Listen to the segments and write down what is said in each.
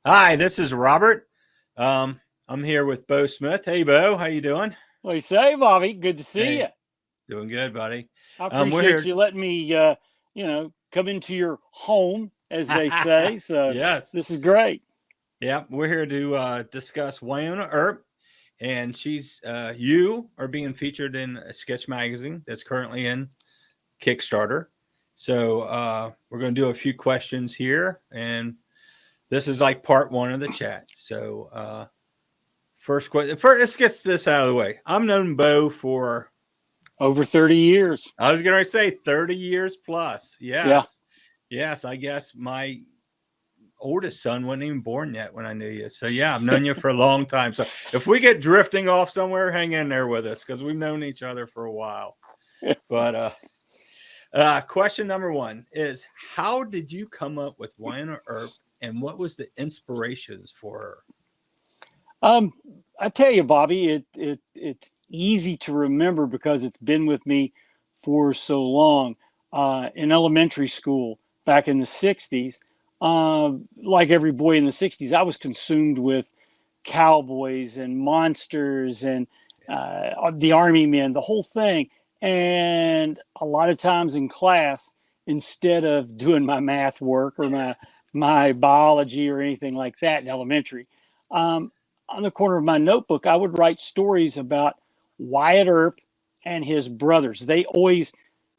Hi, this is Robert. I'm here with Beau Smith. Hey, Beau, how you doing? What do you say, Bobby? Good to see you. Hey, doing good, buddy. I We're appreciate here. you letting me, come into your home, as they say. So Yes, this is great. yeah, we're here to discuss Wynonna Earp, and you are being featured in a sketch magazine that's currently in Kickstarter. So we're going to do a few questions here, and this is like part one of the chat. So first question. First, let's get this out of the way. I've known Beau for Over 30 years. I was going to say 30 years plus. Yeah. Yes. Yes. I guess my oldest son wasn't even born yet when I knew you. So, yeah, I've known you for a long time. So, if we get drifting off somewhere, hang in there with us because we've known each other for a while. But question number one is how did you come up with Wynonna Earp and what was the inspirations for her? I tell you, Bobby, it's easy to remember because it's been with me for so long. In elementary school back in the 60s, like every boy in the 60s, I was consumed with cowboys and monsters and the army men, the whole thing. And a lot of times in class, instead of doing my math work or my biology or anything like that in elementary, on the corner of my notebook, I would write stories about Wyatt Earp and his brothers. They always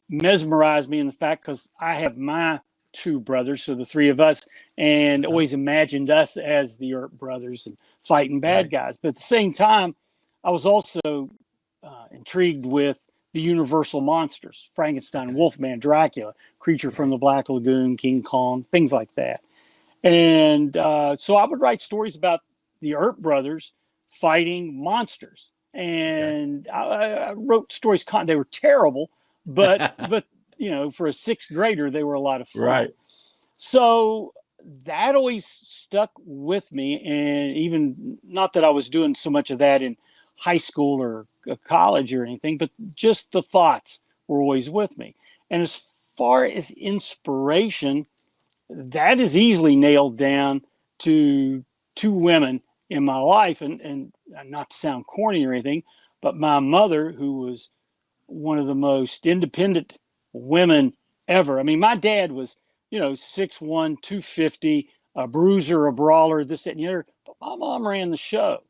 mesmerized me in the fact because I have my two brothers, so the three of us, and always imagined us as the Earp brothers and fighting bad guys. But at the same time, I was also intrigued with the universal monsters: Frankenstein, Wolfman, Dracula, Creature from the Black Lagoon, King Kong, things like that. And so I would write stories about the Earp brothers fighting monsters. And I wrote stories. They were terrible, but for a sixth grader, they were a lot of fun. Right. So that always stuck with me. And even not that I was doing so much of that in high school or college or anything, but just the thoughts were always with me. And as far as inspiration, that is easily nailed down to two women in my life. And not to sound corny or anything, but my mother, who was one of the most independent women ever. I mean, my dad was, 6'1", 250, a bruiser, a brawler, this, that, and the other. But my mom ran the show.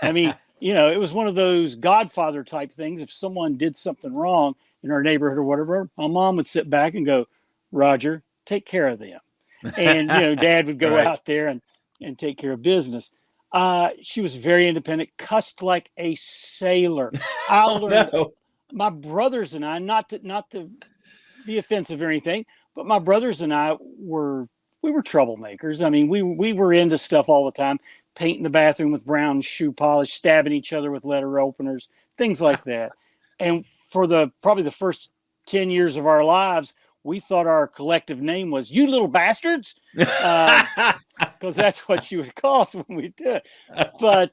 I mean, it was one of those Godfather type things. If someone did something wrong in our neighborhood or whatever, my mom would sit back and go, Roger, take care of them. And, Dad would go out there and take care of business. She was very independent, cussed like a sailor. I learned my brothers and I, not to be offensive or anything, but my brothers and I we were troublemakers. I mean, we were into stuff all the time, painting the bathroom with brown shoe polish, stabbing each other with letter openers, things like that. And for probably the first 10 years of our lives, we thought our collective name was "You Little Bastards," because that's what she would call us when we did. But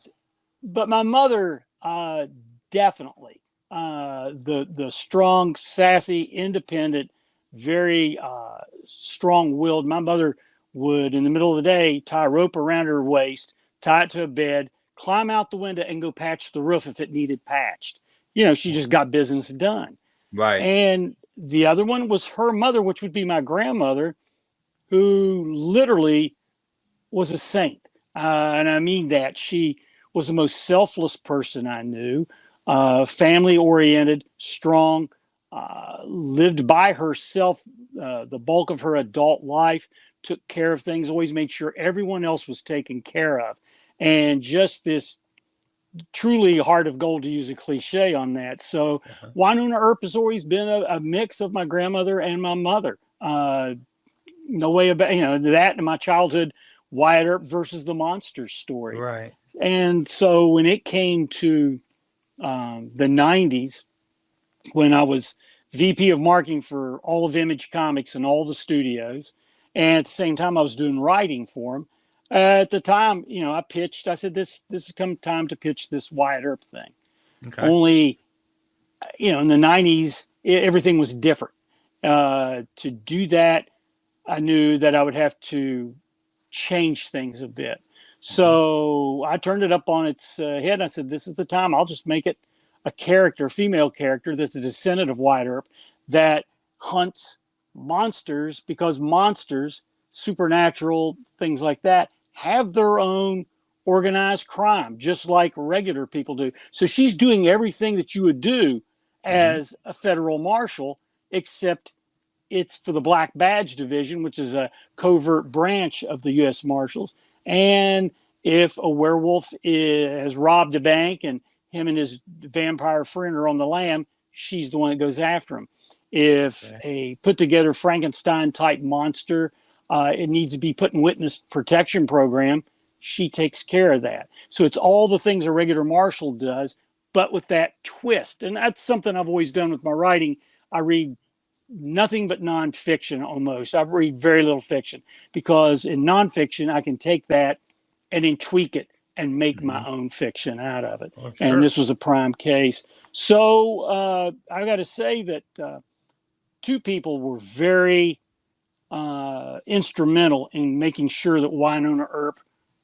my mother definitely the strong, sassy, independent, very strong-willed. My mother would, in the middle of the day, tie a rope around her waist, tie it to a bed, climb out the window, and go patch the roof if it needed patched. She just got business done. Right. And the other one was her mother, which would be my grandmother, who literally was a saint. And I mean that. She was the most selfless person I knew, family-oriented, strong, lived by herself the bulk of her adult life, took care of things, always made sure everyone else was taken care of. And just this truly heart of gold, to use a cliche on that. So Wynonna Earp has always been a mix of my grandmother and my mother. No way about, that in my childhood, Wyatt Earp versus the monsters story. Right. And so when it came to the 90s, when I was VP of marketing for all of Image Comics and all the studios, and at the same time I was doing writing for them, at the time, I pitched. I said, "This has come time to pitch this Wyatt Earp thing." Okay. Only, in the 90s, everything was different. To do that, I knew that I would have to changed things a bit. So I turned it up on its head. And I said, this is the time. I'll just make it a character, a female character that's a descendant of Wyatt Earp that hunts monsters, because monsters, supernatural things like that, have their own organized crime, just like regular people do. So she's doing everything that you would do as a federal marshal, except it's for the Black Badge Division, which is a covert branch of the U.S. Marshals. And if a werewolf has robbed a bank and him and his vampire friend are on the lam, she's the one that goes after him. If a put-together Frankenstein-type monster, it needs to be put in witness protection program, she takes care of that. So it's all the things a regular marshal does, but with that twist. And that's something I've always done with my writing. I read nothing but nonfiction almost. I read very little fiction, because in nonfiction, I can take that and then tweak it and make my own fiction out of it. Oh, sure. And this was a prime case. So I got to say that two people were very instrumental in making sure that Wynonna Earp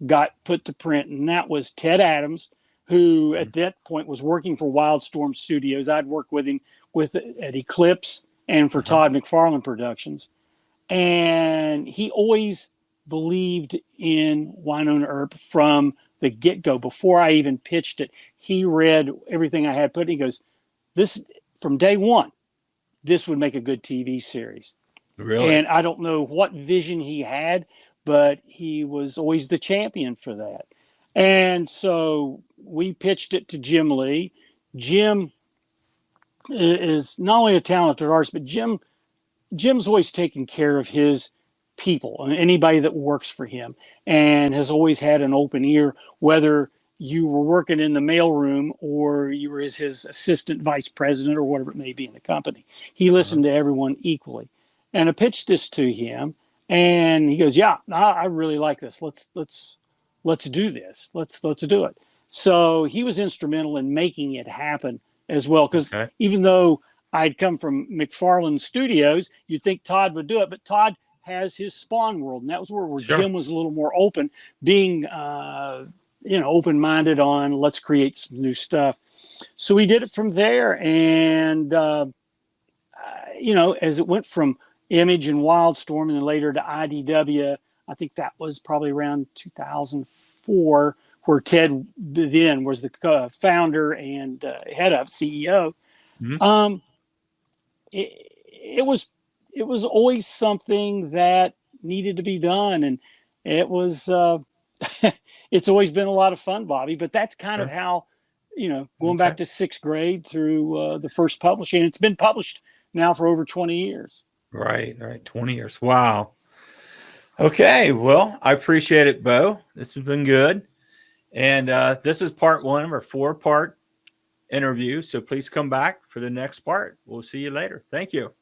got put to print. And that was Ted Adams, who at that point was working for Wildstorm Studios. I'd worked with him at Eclipse and for Todd McFarlane Productions. And he always believed in Wynonna Earp from the get-go. Before I even pitched it, he read everything I had put in. He goes, this, from day one, this would make a good TV series. Really? And I don't know what vision he had, but he was always the champion for that. And so we pitched it to Jim Lee. Jim is not only a talented artist, but Jim's always taken care of his people and anybody that works for him, and has always had an open ear, whether you were working in the mailroom or you were his assistant vice president or whatever it may be in the company. He listened to everyone equally. And I pitched this to him, and he goes, "Yeah, I really like this. Let's do this. Let's do it." So he was instrumental in making it happen as well, because even though I'd come from McFarlane Studios, you'd think Todd would do it, but Todd has his Spawn world, and that was where Jim was a little more open, being open-minded on let's create some new stuff. So we did it from there, and as it went from Image and Wildstorm, and then later to IDW, I think that was probably around 2004, where Ted then was the founder and head of CEO. It was always something that needed to be done, and it was it's always been a lot of fun, Bobby. But that's kind of how, going back to sixth grade through the first publishing. It's been published now for over 20 years. Right, 20 years. Wow. Okay, well, I appreciate it, Beau. This has been good. And this is part one of our 4-part interview. So please come back for the next part. We'll see you later. Thank you.